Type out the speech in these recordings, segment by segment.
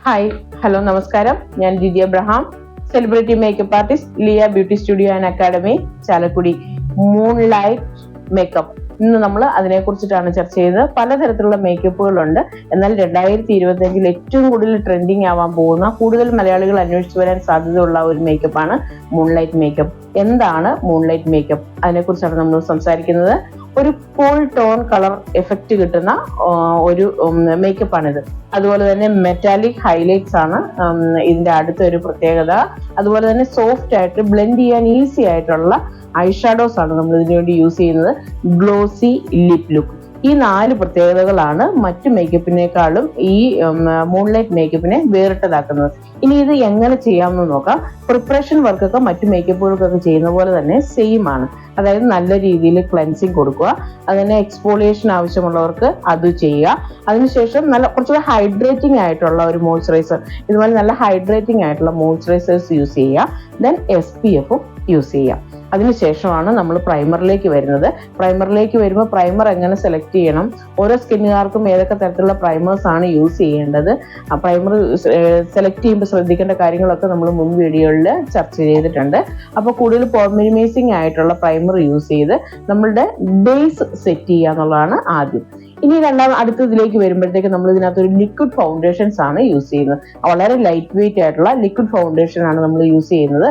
Hi, hello, നമസ്കാരം. ഞാൻ Jiji Abraham, celebrity makeup artist, Liya beauty studio and academy, Chalakudy. Moonlight makeup. ഇന്ന് നമ്മൾ അതിനെക്കുറിച്ചിട്ടാണ് ചർച്ച ചെയ്തത്. പലതരത്തിലുള്ള മേക്കപ്പുകളുണ്ട്. എന്നാൽ 2025 ഏറ്റവും കൂടുതൽ ട്രെൻഡിങ് ആവാൻ പോകുന്ന, കൂടുതൽ മലയാളികൾ അന്വേഷിച്ചു വരാൻ സാധ്യതയുള്ള ഒരു മേക്കപ്പാണ് മൂൺലൈറ്റ് മേക്കപ്പ്. എന്താണ് മൂൺലൈറ്റ് മേക്കപ്പ്? അതിനെക്കുറിച്ചാണ് നമ്മൾ സംസാരിക്കുന്നത്. ഒരു കൂൾ ടോൺ കളർ എഫക്റ്റ് കിട്ടുന്ന ഒരു മേക്കപ്പാണിത്. അതുപോലെ തന്നെ മെറ്റാലിക് ഹൈലൈറ്റ്സ് ആണ് ഇതിന്റെ അടുത്തൊരു പ്രത്യേകത. അതുപോലെ തന്നെ സോഫ്റ്റ് ആയിട്ട് ബ്ലെൻഡ് ചെയ്യാൻ ഈസി ആയിട്ടുള്ള ഐഷാഡോസ് ആണ് നമ്മൾ ഇതിനു വേണ്ടി യൂസ് ചെയ്യുന്നത്. Glossy lip look. ഈ 4 പ്രത്യേകതകളാണ് മറ്റു മേക്കപ്പിനേക്കാളും ഈ മൂൺലൈറ്റ് മേക്കപ്പിനെ വേറിട്ടതാക്കുന്നത്. ഇനി ഇത് എങ്ങനെ ചെയ്യാമെന്ന് നോക്കാം. പ്രിപ്പറേഷൻ വർക്കൊക്കെ മറ്റു മേക്കപ്പുകൾക്കൊക്കെ ചെയ്യുന്ന പോലെ തന്നെ സെയിം ആണ്. അതായത് നല്ല രീതിയിൽ ക്ലെൻസിങ് കൊടുക്കുക. അതിന് എക്സ്ഫോളിയേഷൻ ആവശ്യമുള്ളവർക്ക് അത് ചെയ്യുക. അതിനുശേഷം കുറച്ചുകൂടെ ഹൈഡ്രേറ്റിംഗ് ആയിട്ടുള്ള ഒരു മോയ്സ്ചറൈസർ, ഇതുപോലെ നല്ല ഹൈഡ്രേറ്റിംഗ് ആയിട്ടുള്ള മോയ്സ്ചറൈസേഴ്സ് യൂസ് ചെയ്യുക. ദെൻ SPF യൂസ് ചെയ്യുക. അതിനുശേഷമാണ് നമ്മൾ പ്രൈമറിലേക്ക് വരുന്നത്. പ്രൈമറിലേക്ക് വരുമ്പോൾ പ്രൈമർ എങ്ങനെ സെലക്ട് ചെയ്യണം, ഓരോ സ്കിന്നുകാർക്കും ഏതൊക്കെ തരത്തിലുള്ള പ്രൈമേഴ്സ് ആണ് യൂസ് ചെയ്യേണ്ടത്, ആ പ്രൈമർ സെലക്ട് ചെയ്യുമ്പോൾ ശ്രദ്ധിക്കേണ്ട കാര്യങ്ങളൊക്കെ നമ്മൾ മുൻ വീഡിയോയിൽ ചർച്ച ചെയ്തിട്ടുണ്ട്. അപ്പോൾ കൂടുതൽ പോർമിനിമൈസിങ് ആയിട്ടുള്ള പ്രൈമർ യൂസ് ചെയ്ത് നമ്മളുടെ ബേസ് സെറ്റ് ചെയ്യുക എന്നുള്ളതാണ് ആദ്യം. ഇനി അടുത്ത ഇതിലേക്ക് വരുമ്പോഴത്തേക്ക് നമ്മൾ ഇതിനകത്ത് ഒരു ലിക്വിഡ് ഫൗണ്ടേഷൻസ് ആണ് യൂസ് ചെയ്യുന്നത്. വളരെ ലൈറ്റ് വെയിറ്റ് ആയിട്ടുള്ള ലിക്വിഡ് ഫൗണ്ടേഷൻ ആണ് നമ്മൾ യൂസ് ചെയ്യുന്നത്.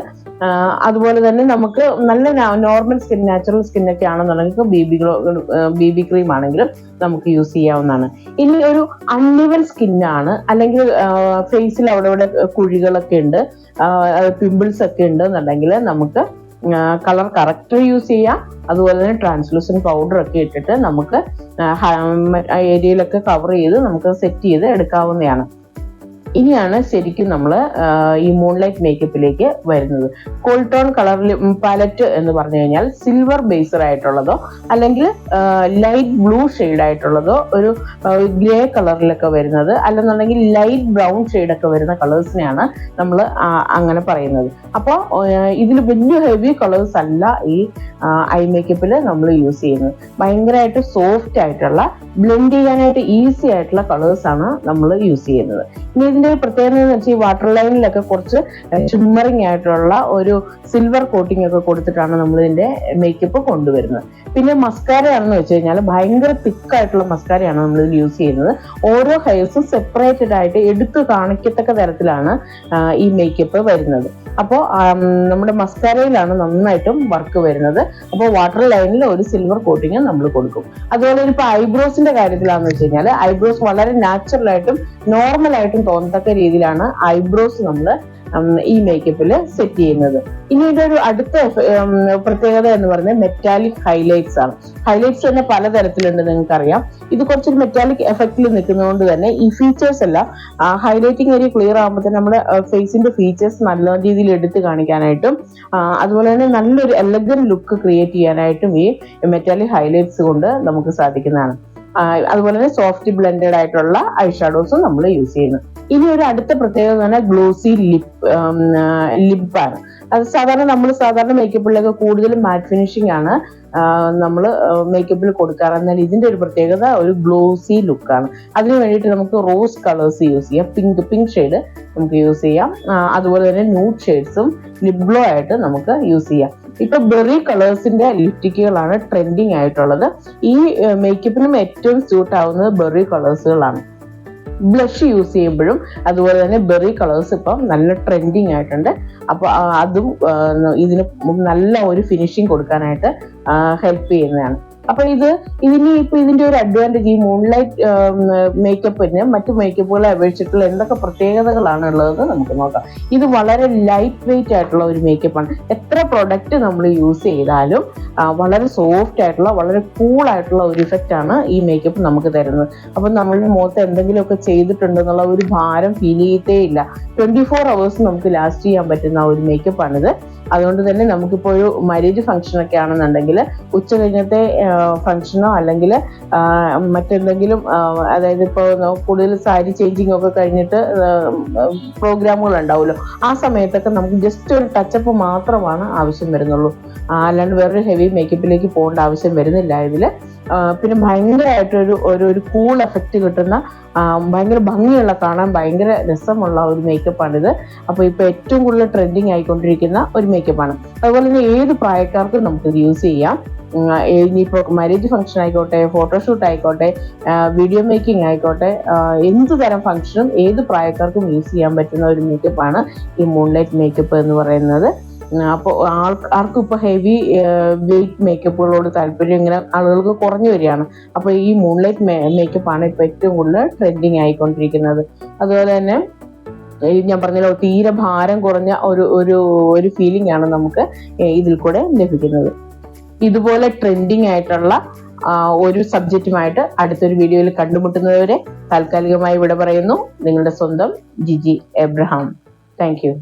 അതുപോലെ തന്നെ നമുക്ക് നല്ല നോർമൽ സ്കിൻ, നാച്ചുറൽ സ്കിന്നൊക്കെ ആണെന്നുണ്ടെങ്കിൽ BB ക്രീം ആണെങ്കിലും നമുക്ക് യൂസ് ചെയ്യാവുന്നതാണ്. ഇനി ഒരു അൺഇവൻ സ്കിന്നാണ്, അല്ലെങ്കിൽ ഫേസിൽ അവിടെ കുഴികളൊക്കെ ഉണ്ട്, പിമ്പിൾസ് ഒക്കെ ഉണ്ട് എന്നുണ്ടെങ്കിൽ നമുക്ക് കളർ കറക്റ്റർ യൂസ് ചെയ്യാം. അതുപോലെ തന്നെ ട്രാൻസ്ലൂസൻറ്റ് പൗഡർ ഒക്കെ ഇട്ടിട്ട് നമുക്ക് ഏരിയയിലൊക്കെ കവർ ചെയ്ത് നമുക്ക് സെറ്റ് ചെയ്ത് എടുക്കാവുന്നതാണ്. ഇനിയാണ് ശരിക്കും നമ്മൾ ഈ മൂൺലൈറ്റ് മേക്കപ്പിലേക്ക് വരുന്നത്. കൂൾ ടോൺ കളർ പാലറ്റ് എന്ന് പറഞ്ഞു കഴിഞ്ഞാൽ സിൽവർ ബേസ്ഡ് ആയിട്ടുള്ളതോ അല്ലെങ്കിൽ ലൈറ്റ് ബ്ലൂ ഷെയ്ഡ് ആയിട്ടുള്ളതോ, ഒരു ഗ്രേ കളറിലൊക്കെ വരുന്നത്, അല്ലെന്നുണ്ടെങ്കിൽ ലൈറ്റ് ബ്രൗൺ ഷെയ്ഡൊക്കെ വരുന്ന കളേഴ്സിനെയാണ് നമ്മൾ അങ്ങനെ പറയുന്നത്. അപ്പോൾ ഇതിൽ വലിയ ഹെവി കളേഴ്സ് അല്ല ഈ ഐ മേക്കപ്പിൽ നമ്മൾ യൂസ് ചെയ്യുന്നത്. ഭയങ്കരമായിട്ട് സോഫ്റ്റ് ആയിട്ടുള്ള, ബ്ലെൻഡ് ചെയ്യാനായിട്ട് ഈസി ആയിട്ടുള്ള കളേഴ്സാണ് നമ്മൾ യൂസ് ചെയ്യുന്നത്. ഇനി ഇതിന്റെ പ്രത്യേകത എന്ന് വെച്ചാൽ ഈ വാട്ടർ ലൈനിലൊക്കെ കുറച്ച് ഷിമ്മറിങ് ആയിട്ടുള്ള ഒരു സിൽവർ കോട്ടിംഗ് ഒക്കെ കൊടുത്തിട്ടാണ് നമ്മൾ ഇതിന്റെ മേക്കപ്പ് കൊണ്ടുവരുന്നത്. പിന്നെ മസ്കാര ആണെന്ന് വെച്ച് കഴിഞ്ഞാൽ ഭയങ്കര തിക്കായിട്ടുള്ള മസ്കാരയാണ് നമ്മൾ ഇതിൽ യൂസ് ചെയ്യുന്നത്. ഓരോ ഹെയർസും സെപ്പറേറ്റഡ് ആയിട്ട് എടുത്തു കാണിക്കത്തക്ക തരത്തിലാണ് ഈ മേക്കപ്പ് വരുന്നത്. അപ്പോൾ നമ്മുടെ മസ്കാരയിലാണ് നന്നായിട്ടും വർക്ക് വരുന്നത്. അപ്പോൾ വാട്ടർ ലൈനിൽ ഒരു സിൽവർ കോട്ടിങ് നമ്മൾ കൊടുക്കും. അതുപോലെ ഇപ്പൊ ഐബ്രോസിന്റെ കാര്യത്തിലാണെന്ന് വെച്ച് കഴിഞ്ഞാൽ ഐബ്രോസ് വളരെ നാച്ചുറൽ ആയിട്ടും നോർമൽ ആയിട്ടും തോന്നത്തക്ക രീതിയിലാണ് ഐബ്രോസ് നമ്മൾ ഈ മേക്കപ്പിൽ സെറ്റ് ചെയ്യുന്നത്. ഇനി ഇതിന്റെ ഒരു അടുത്ത പ്രത്യേകത എന്ന് പറയുന്നത് മെറ്റാലിക് ഹൈലൈറ്റ്സ് ആണ്. ഹൈലൈറ്റ്സ് തന്നെ പലതരത്തിലുണ്ട്, നിങ്ങൾക്കറിയാം. ഇത് കുറച്ചൊരു മെറ്റാലിക് എഫക്റ്റിൽ നിൽക്കുന്നതുകൊണ്ട് തന്നെ ഈ ഫീച്ചേഴ്സ് എല്ലാം ഹൈലൈറ്റിംഗ് ഏരിയ ക്ലിയർ ആകുമ്പോൾ തന്നെ നമ്മുടെ ഫേസിന്റെ ഫീച്ചേഴ്സ് നല്ല രീതിയിൽ എടുത്ത് കാണിക്കാനായിട്ടും അതുപോലെ തന്നെ നല്ലൊരു എലഗന്റ് ലുക്ക് ക്രിയേറ്റ് ചെയ്യാനായിട്ടും ഈ മെറ്റാലിക് ഹൈലൈറ്റ്സ് കൊണ്ട് നമുക്ക് സാധിക്കുന്നതാണ്. അതുപോലെ തന്നെ സോഫ്റ്റ് ബ്ലെൻഡഡ് ആയിട്ടുള്ള ഐഷാഡോസും നമ്മൾ യൂസ് ചെയ്യുന്നു. ഇനി ഒരു അടുത്ത പ്രത്യേകത എന്ന് പറഞ്ഞാൽ ഗ്ലോസി ലിപ്പാണ്. അത് സാധാരണ മേക്കപ്പിലൊക്കെ കൂടുതലും മാറ്റ് ഫിനിഷിംഗ് ആണ് നമ്മൾ മേക്കപ്പിൽ കൊടുക്കാറ്. എന്നാൽ ഇതിന്റെ ഒരു പ്രത്യേകത ഒരു ഗ്ലോസി ലുക്കാണ്. അതിന് വേണ്ടിയിട്ട് നമുക്ക് റോസ് കളേഴ്സ് യൂസ് ചെയ്യാം. പിങ്ക് ഷെയ്ഡ് നമുക്ക് യൂസ് ചെയ്യാം. അതുപോലെ തന്നെ ന്യൂഡ് ഷെയ്ഡ്സും ലിപ് ഗ്ലോ ആയിട്ട് നമുക്ക് യൂസ് ചെയ്യാം. ഇപ്പൊ ബെറി കളേഴ്സിന്റെ ലിപ്സ്റ്റിക്കുകളാണ് ട്രെൻഡിങ് ആയിട്ടുള്ളത്. ഈ മേക്കപ്പിനും ഏറ്റവും സ്യൂട്ട് ആവുന്നത് ബെറി കളേഴ്സുകളാണ്. ബ്ലഷ് യൂസ് ചെയ്യുമ്പോഴും അതുപോലെ തന്നെ ബെറി കളേഴ്സ് ഇപ്പം നല്ല ട്രെൻഡിങ് ആയിട്ടുണ്ട്. അപ്പോൾ അതും ഇതിന് നല്ല ഒരു ഫിനിഷിങ് കൊടുക്കാനായിട്ട് ഹെൽപ്പ് ചെയ്യുന്നതാണ്. അപ്പൊ ഇതിന്റെ ഒരു അഡ്വാൻറ്റേജ്, ഈ മൂൺലൈറ്റ് മേക്കപ്പിന് മറ്റു മേക്കപ്പുകളെ അപേക്ഷിച്ചിട്ടുള്ള എന്തൊക്കെ പ്രത്യേകതകളാണ് ഉള്ളതെന്ന് നമുക്ക് നോക്കാം. ഇത് വളരെ ലൈറ്റ് വെയിറ്റ് ആയിട്ടുള്ള ഒരു മേക്കപ്പാണ്. എത്ര പ്രൊഡക്റ്റ് നമ്മൾ യൂസ് ചെയ്താലും വളരെ സോഫ്റ്റ് ആയിട്ടുള്ള, വളരെ കൂൾ ആയിട്ടുള്ള ഒരു ഇഫക്റ്റ് ആണ് ഈ മേക്കപ്പ് നമുക്ക് തരുന്നത്. അപ്പൊ നമ്മളുടെ മുഖത്ത് എന്തെങ്കിലുമൊക്കെ ചെയ്തിട്ടുണ്ടെന്നുള്ള ഒരു ഭാരം ഫീൽ ചെയ്യത്തേ ഇല്ല. 24 hours നമുക്ക് ലാസ്റ്റ് ചെയ്യാൻ പറ്റുന്ന ഒരു മേക്കപ്പാണിത്. അതുകൊണ്ട് തന്നെ നമുക്കിപ്പോൾ ഒരു മാരേജ് ഫംഗ്ഷൻ ഒക്കെ ആണെന്നുണ്ടെങ്കിൽ ഉച്ച കഴിഞ്ഞത്തെ ഫംഗ്ഷനോ അല്ലെങ്കിൽ മറ്റെന്തെങ്കിലും അതായത് ഇപ്പോൾ കൂടുതൽ സാരി ചേഞ്ചിങ് ഒക്കെ കഴിഞ്ഞിട്ട് പ്രോഗ്രാമുകൾ ഉണ്ടാവുമല്ലോ, ആ സമയത്തൊക്കെ നമുക്ക് ജസ്റ്റ് ഒരു ടച്ചപ്പ് മാത്രമാണ് ആവശ്യം വരുന്നുള്ളൂ. അല്ലാണ്ട് വേറൊരു ഹെവി മേക്കപ്പിലേക്ക് പോകേണ്ട ആവശ്യം വരുന്നില്ല ഇതിൽ. പിന്നെ ഭയങ്കരമായിട്ടൊരു ഒരു കൂൾ എഫക്റ്റ് കിട്ടുന്ന ഭയങ്കര ഭംഗിയുള്ള, കാണാൻ ഭയങ്കര രസമുള്ള ഒരു മേക്കപ്പാണിത്. അപ്പോൾ ഇപ്പോൾ ഏറ്റവും കൂടുതൽ ട്രെൻഡിങ് ആയിക്കൊണ്ടിരിക്കുന്ന ഒരു മേക്കപ്പാണ്. അതുപോലെ തന്നെ ഏത് പ്രായക്കാർക്കും നമുക്കിത് യൂസ് ചെയ്യാം. ഇനിയിപ്പോൾ മാരേജ് ഫംഗ്ഷൻ ആയിക്കോട്ടെ, ഫോട്ടോഷൂട്ട് ആയിക്കോട്ടെ, വീഡിയോ മേക്കിംഗ് ആയിക്കോട്ടെ, എന്ത് തരം ഫംഗ്ഷനും ഏത് പ്രായക്കാർക്കും യൂസ് ചെയ്യാൻ പറ്റുന്ന ഒരു മേക്കപ്പാണ് ഈ മൂൺലൈറ്റ് മേക്കപ്പ് എന്ന് പറയുന്നത്. അപ്പോൾ ആർക്കും ഇപ്പോൾ ഹെവി വെയിറ്റ് മേക്കപ്പുകളോട് താല്പര്യം ഇങ്ങനെ ആളുകൾക്ക് കുറഞ്ഞു വരികയാണ്. അപ്പോൾ ഈ മൂൺലൈറ്റ് മേക്കപ്പാണ് ഇപ്പോൾ ഏറ്റവും കൂടുതൽ ട്രെൻഡിങ് ആയിക്കൊണ്ടിരിക്കുന്നത്. അതുപോലെ തന്നെ ഞാൻ പറഞ്ഞല്ലോ, തീരെ ഭാരം കുറഞ്ഞ ഒരു ഫീലിംഗ് ആണ് നമുക്ക് ഇതിൽ കൂടെ ലഭിക്കുന്നത്. ഇതുപോലെ ട്രെൻഡിങ് ആയിട്ടുള്ള ഒരു സബ്ജക്റ്റുമായിട്ട് അടുത്തൊരു വീഡിയോയിൽ കണ്ടുമുട്ടുന്നതുവരെ താൽക്കാലികമായി ഇവിടെ പറയുന്നു, നിങ്ങളുടെ സ്വന്തം ജിജി എബ്രഹാം. Thank you.